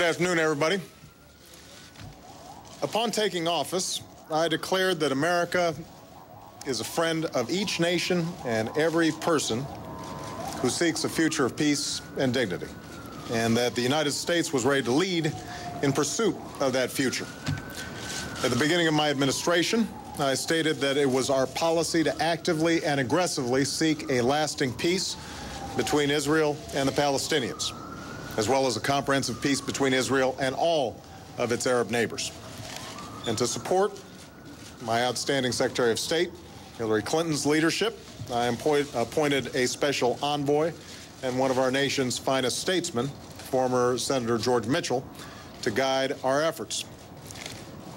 afternoon, everybody. Upon taking office, I declared that America is a friend of each nation and every person who seeks a future of peace and dignity, and that the United States was ready to lead in pursuit of that future. At the beginning of my administration, I stated that it was our policy to actively and aggressively seek a lasting peace between Israel and the Palestinians, as well as a comprehensive peace between Israel and all of its Arab neighbors. And to support my outstanding Secretary of State, Hillary Clinton's leadership, I appointed a special envoy and one of our nation's finest statesmen, former Senator George Mitchell, to guide our efforts.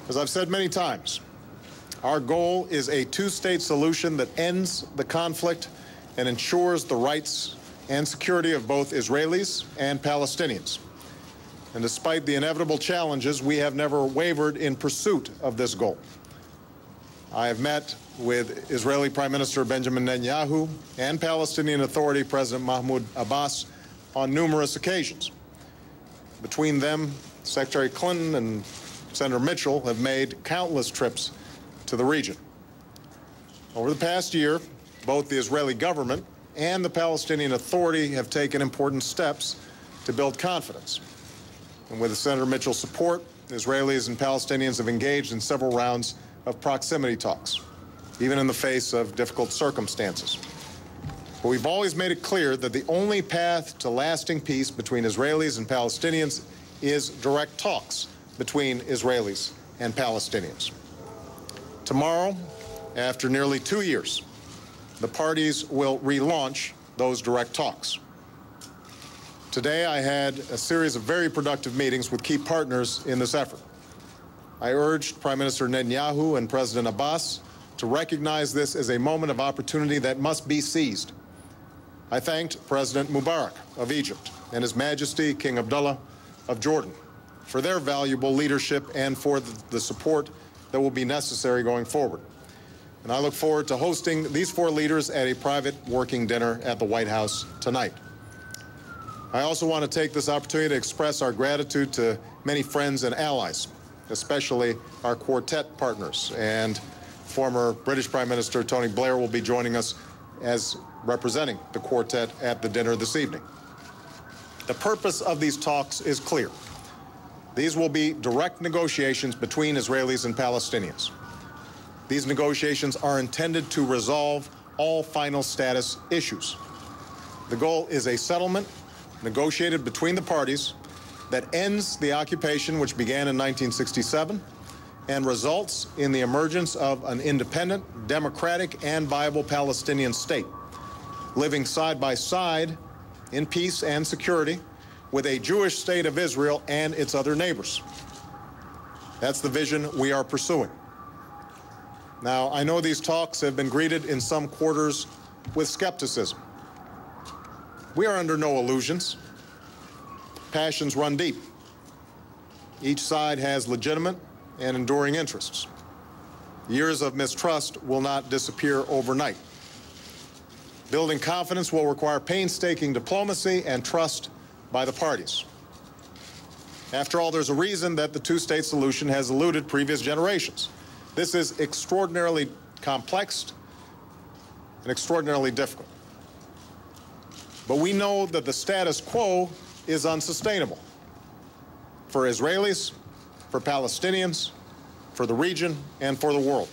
As I've said many times, our goal is a two-state solution that ends the conflict and ensures the rights and security of both Israelis and Palestinians. And despite the inevitable challenges, we have never wavered in pursuit of this goal. I have met with Israeli Prime Minister Benjamin Netanyahu and Palestinian Authority President Mahmoud Abbas on numerous occasions. Between them, Secretary Clinton and Senator Mitchell have made countless trips to the region. Over the past year, both the Israeli government and the Palestinian Authority have taken important steps to build confidence. And with Senator Mitchell's support, Israelis and Palestinians have engaged in several rounds of proximity talks, even in the face of difficult circumstances. But we've always made it clear that the only path to lasting peace between Israelis and Palestinians is direct talks between Israelis and Palestinians. Tomorrow, after nearly 2 years, the parties will relaunch those direct talks. Today, I had a series of very productive meetings with key partners in this effort. I urged Prime Minister Netanyahu and President Abbas to recognize this as a moment of opportunity that must be seized. I thanked President Mubarak of Egypt and His Majesty King Abdullah of Jordan for their valuable leadership and for the support that will be necessary going forward. And I look forward to hosting these four leaders at a private working dinner at the White House tonight. I also want to take this opportunity to express our gratitude to many friends and allies, especially our quartet partners. And former British Prime Minister Tony Blair will be joining us as representing the quartet at the dinner this evening. The purpose of these talks is clear. These will be direct negotiations between Israelis and Palestinians. These negotiations are intended to resolve all final status issues. The goal is a settlement negotiated between the parties that ends the occupation which began in 1967 and results in the emergence of an independent, democratic, and viable Palestinian state, living side by side in peace and security with a Jewish state of Israel and its other neighbors. That's the vision we are pursuing. Now, I know these talks have been greeted in some quarters with skepticism. We are under no illusions. Passions run deep. Each side has legitimate and enduring interests. Years of mistrust will not disappear overnight. Building confidence will require painstaking diplomacy and trust by the parties. After all, there's a reason that the two-state solution has eluded previous generations. This is extraordinarily complex and extraordinarily difficult. But we know that the status quo is unsustainable for Israelis, for Palestinians, for the region, and for the world.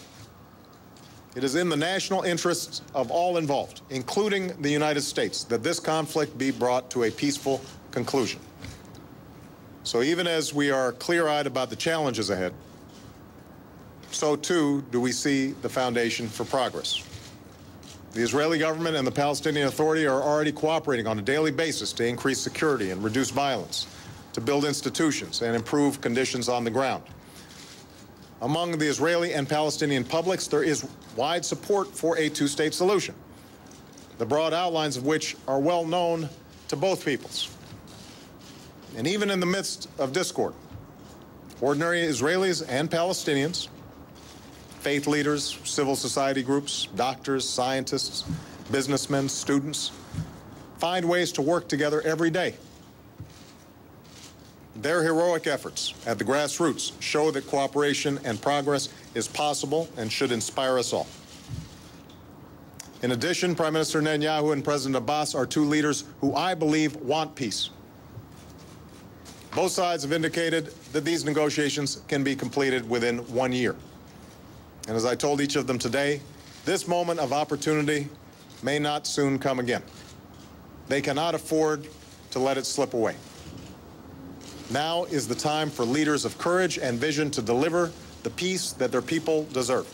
It is in the national interests of all involved, including the United States, that this conflict be brought to a peaceful conclusion. So even as we are clear-eyed about the challenges ahead, so too do we see the foundation for progress. The Israeli government and the Palestinian Authority are already cooperating on a daily basis to increase security and reduce violence, to build institutions and improve conditions on the ground. Among the Israeli and Palestinian publics, there is wide support for a two-state solution, the broad outlines of which are well known to both peoples. And even in the midst of discord, ordinary Israelis and Palestinians, faith leaders, civil society groups, doctors, scientists, businessmen, students, find ways to work together every day. Their heroic efforts at the grassroots show that cooperation and progress is possible and should inspire us all. In addition, Prime Minister Netanyahu and President Abbas are two leaders who I believe want peace. Both sides have indicated that these negotiations can be completed within 1 year. And as I told each of them today, this moment of opportunity may not soon come again. They cannot afford to let it slip away. Now is the time for leaders of courage and vision to deliver the peace that their people deserve.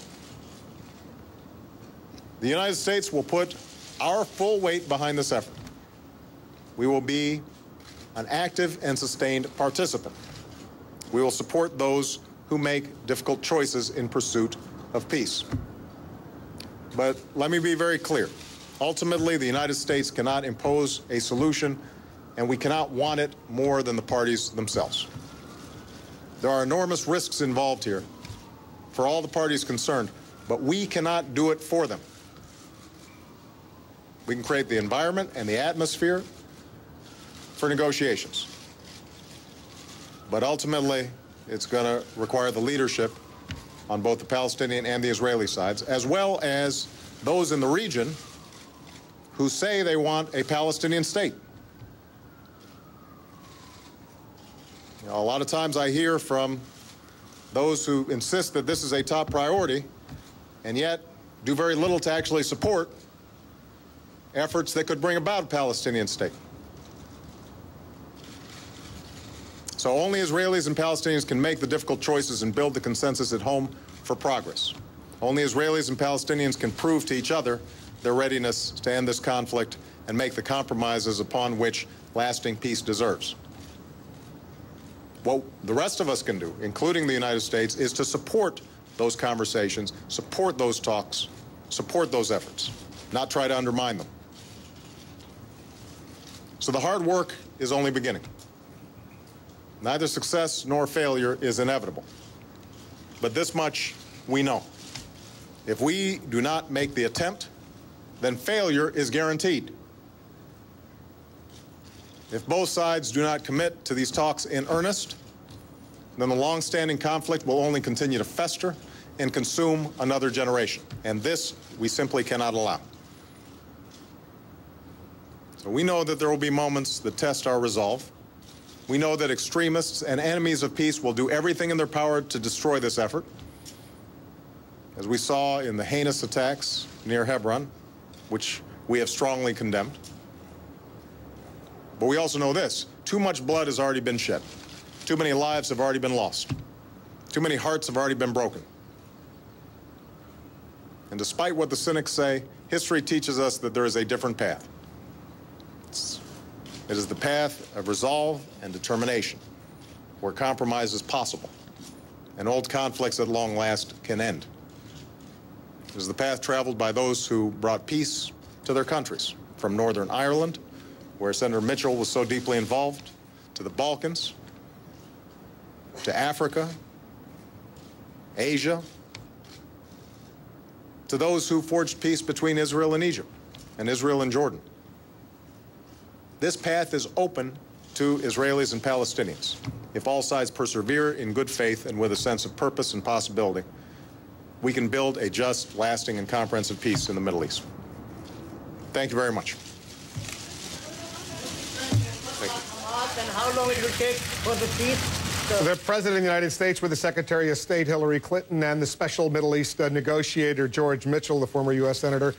The United States will put our full weight behind this effort. We will be an active and sustained participant. We will support those who make difficult choices in pursuit of peace. But let me be very clear. Ultimately, the United States cannot impose a solution, and we cannot want it more than the parties themselves. There are enormous risks involved here for all the parties concerned, but we cannot do it for them. We can create the environment and the atmosphere for negotiations. But ultimately, it's going to require the leadership on both the Palestinian and the Israeli sides, as well as those in the region who say they want a Palestinian state. You know, a lot of times I hear from those who insist that this is a top priority and yet do very little to actually support efforts that could bring about a Palestinian state. So only Israelis and Palestinians can make the difficult choices and build the consensus at home for progress. Only Israelis and Palestinians can prove to each other their readiness to end this conflict and make the compromises upon which lasting peace deserves. What the rest of us can do, including the United States, is to support those conversations, support those talks, support those efforts, not try to undermine them. So the hard work is only beginning. Neither success nor failure is inevitable. But this much we know. If we do not make the attempt, then failure is guaranteed. If both sides do not commit to these talks in earnest, then the long-standing conflict will only continue to fester and consume another generation. And this we simply cannot allow. So we know that there will be moments that test our resolve. We know that extremists and enemies of peace will do everything in their power to destroy this effort, as we saw in the heinous attacks near Hebron, which we have strongly condemned. But we also know this: too much blood has already been shed. Too many lives have already been lost. Too many hearts have already been broken. And despite what the cynics say, history teaches us that there is a different path. It is the path of resolve and determination, where compromise is possible and old conflicts at long last can end. It is the path traveled by those who brought peace to their countries, from Northern Ireland, where Senator Mitchell was so deeply involved, to the Balkans, to Africa, Asia, to those who forged peace between Israel and Egypt, and Israel and Jordan. This path is open to Israelis and Palestinians. If all sides persevere in good faith and with a sense of purpose and possibility, we can build a just, lasting, and comprehensive peace in the Middle East. Thank you very much. Thank you. And how long it will take for the peace? The President of the United States with the Secretary of State Hillary Clinton and the Special Middle East negotiator George Mitchell, the former U.S. Senator,